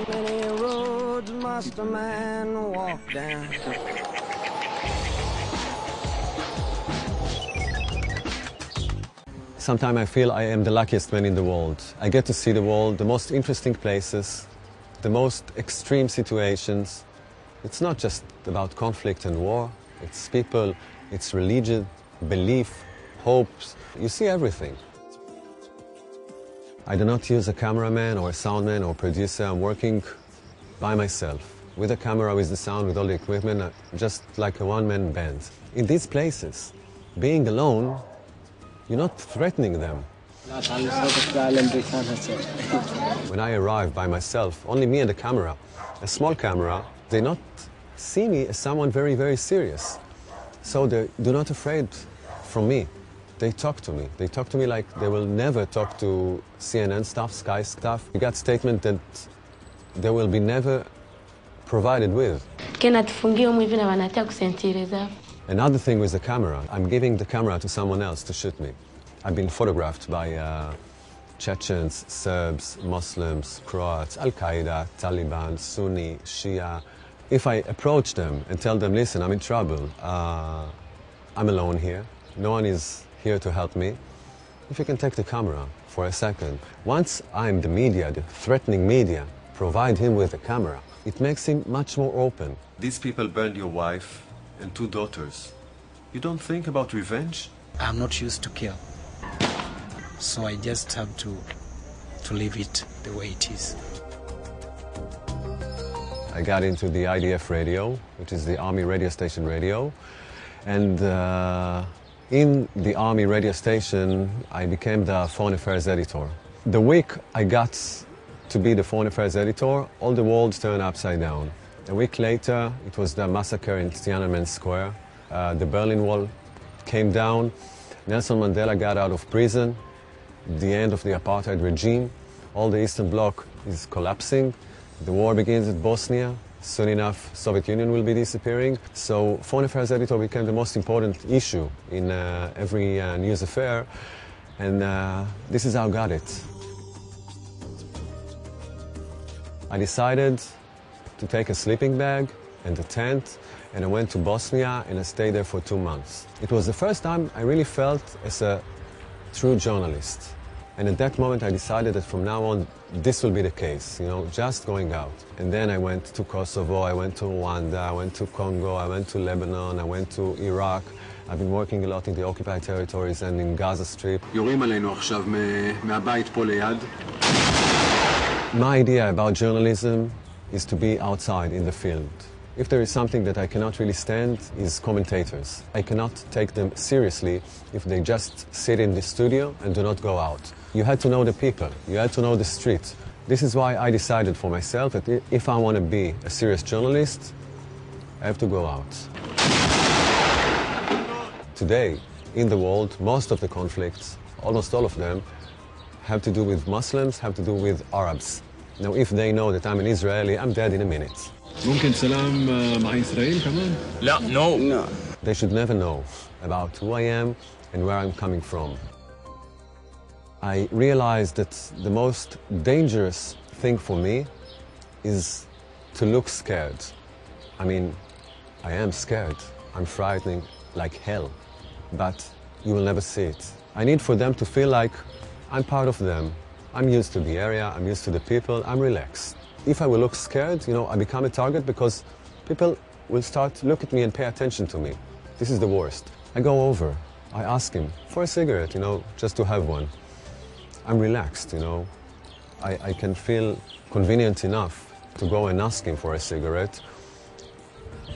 many roads must a man walk down? Sometimes I feel I am the luckiest man in the world. I get to see the world, the most interesting places, the most extreme situations. It's not just about conflict and war. It's people, it's religion, belief, hopes. You see everything. I do not use a cameraman or a soundman or producer. I'm working by myself, with a camera, with the sound, with all the equipment, just like a one-man band. In these places, being alone, you're not threatening them. When I arrive by myself, only me and the camera, a small camera, they not see me as someone very, very serious. So they do not afraid from me. They talk to me. They talk to me like they will never talk to CNN stuff, Sky stuff. We got statement that they will be never provided with. Another thing with the camera, I'm giving the camera to someone else to shoot me. I've been photographed by Chechens, Serbs, Muslims, Croats, Al-Qaeda, Taliban, Sunni, Shia. If I approach them and tell them, listen, I'm in trouble, I'm alone here, no one is here to help me, if you can take the camera for a second. Once I'm the media, the threatening media, provide him with a camera, it makes him much more open. These people burned your wife and 2 daughters. You don't think about revenge? I'm not used to kill, so I just have to leave it the way it is. I got into the IDF radio, which is the Army radio station radio, and in the Army radio station, I became the foreign affairs editor. The week I got to be the foreign affairs editor, all the world turned upside down. A week later, it was the massacre in Tiananmen Square. The Berlin Wall came down. Nelson Mandela got out of prison. The end of the apartheid regime. All the Eastern Bloc is collapsing. The war begins in Bosnia. Soon enough, Soviet Union will be disappearing. So foreign affairs editor became the most important issue in every news affair. And this is how I got it. I decided to take a sleeping bag and a tent, and I went to Bosnia and I stayed there for 2 months. It was the first time I really felt as a true journalist. And at that moment I decided that from now on this will be the case, you know, just going out. And then I went to Kosovo, I went to Rwanda, I went to Congo, I went to Lebanon, I went to Iraq. I've been working a lot in the occupied territories and in Gaza Strip. My idea about journalism is to be outside in the field. If there is something that I cannot really stand is commentators. I cannot take them seriously if they just sit in the studio and do not go out. You had to know the people, you had to know the street. This is why I decided for myself that if I want to be a serious journalist, I have to go out. Today, in the world, most of the conflicts, almost all of them, have to do with Muslims, have to do with Arabs. Now, if they know that I'm an Israeli, I'm dead in a minute. ممكن سلام مع إسرائيل كمان؟ لا, no. They should never know about who I am and where I'm coming from. I realized that the most dangerous thing for me is to look scared. I mean, I am scared. I'm frightening like hell, but you will never see it. I need for them to feel like I'm part of them. I'm used to the area, I'm used to the people, I'm relaxed. If I will look scared, you know, I become a target because people will start to look at me and pay attention to me. This is the worst. I go over, I ask him for a cigarette, you know, just to have one. I'm relaxed, you know. I can feel convenient enough to go and ask him for a cigarette.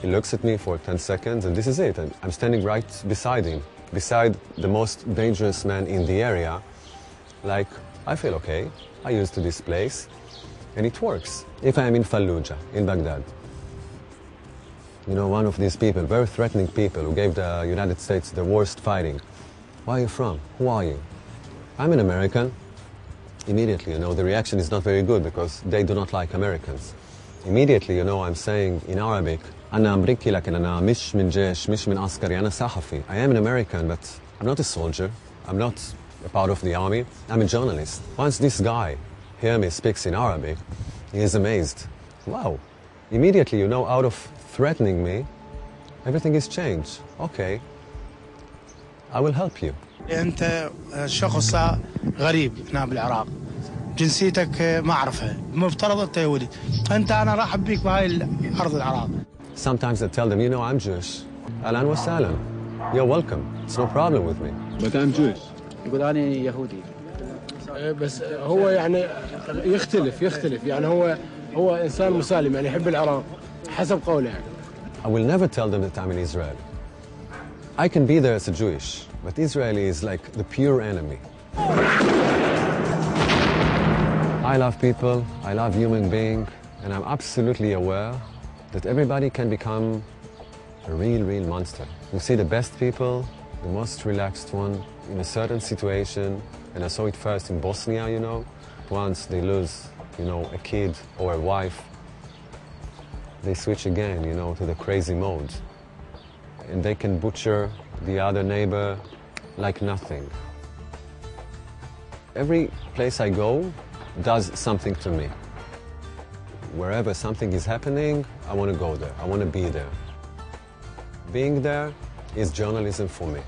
He looks at me for 10 seconds and this is it. I'm standing right beside him, beside the most dangerous man in the area. Like, I feel okay, I'm used to this place. And it works. If I am in Fallujah, in Baghdad, you know, one of these people, very threatening people who gave the United States the worst fighting. Where are you from? Who are you? I'm an American. Immediately, you know, the reaction is not very good because they do not like Americans. Immediately, you know, I'm saying in Arabic, أنا أمريكي لكن أنا مش من جيش, مش من عسكري, أنا صحفي. I am an American, but I'm not a soldier. I'm not a part of the army. I'm a journalist. Once this guy hear me speaks in Arabic, He is amazed. Wow. Immediately, you know, out of threatening me, everything is changed. Okay. I will help you. أنت شخص غريب هنا بالعراق. جنسيتك ما أعرفها. مفترض أنت يهودي. أنا رحب بك بهاي أرض العراق. Sometimes I tell them, you know, I'm Jewish. Ahlan wa sahlan. You're welcome. It's no problem with me. But I'm Jewish. يقول أنا يهودي. بس هو يعني يختلف يعني هو إنسان مسالم يعني يحب العراق حسب قوله يعني. I will never tell them that I'm an Israeli. I can be there as a Jewish, but Israeli is like the pure enemy. I love people, I love human beings, and I'm absolutely aware that everybody can become a real monster. You see the best people, the most relaxed one, in a certain situation, and I saw it first in Bosnia, you know. Once they lose, you know, a kid or a wife, they switch again, you know, to the crazy mode. And they can butcher the other neighbor like nothing. Every place I go does something to me. Wherever something is happening, I want to go there. I want to be there. Being there is journalism for me.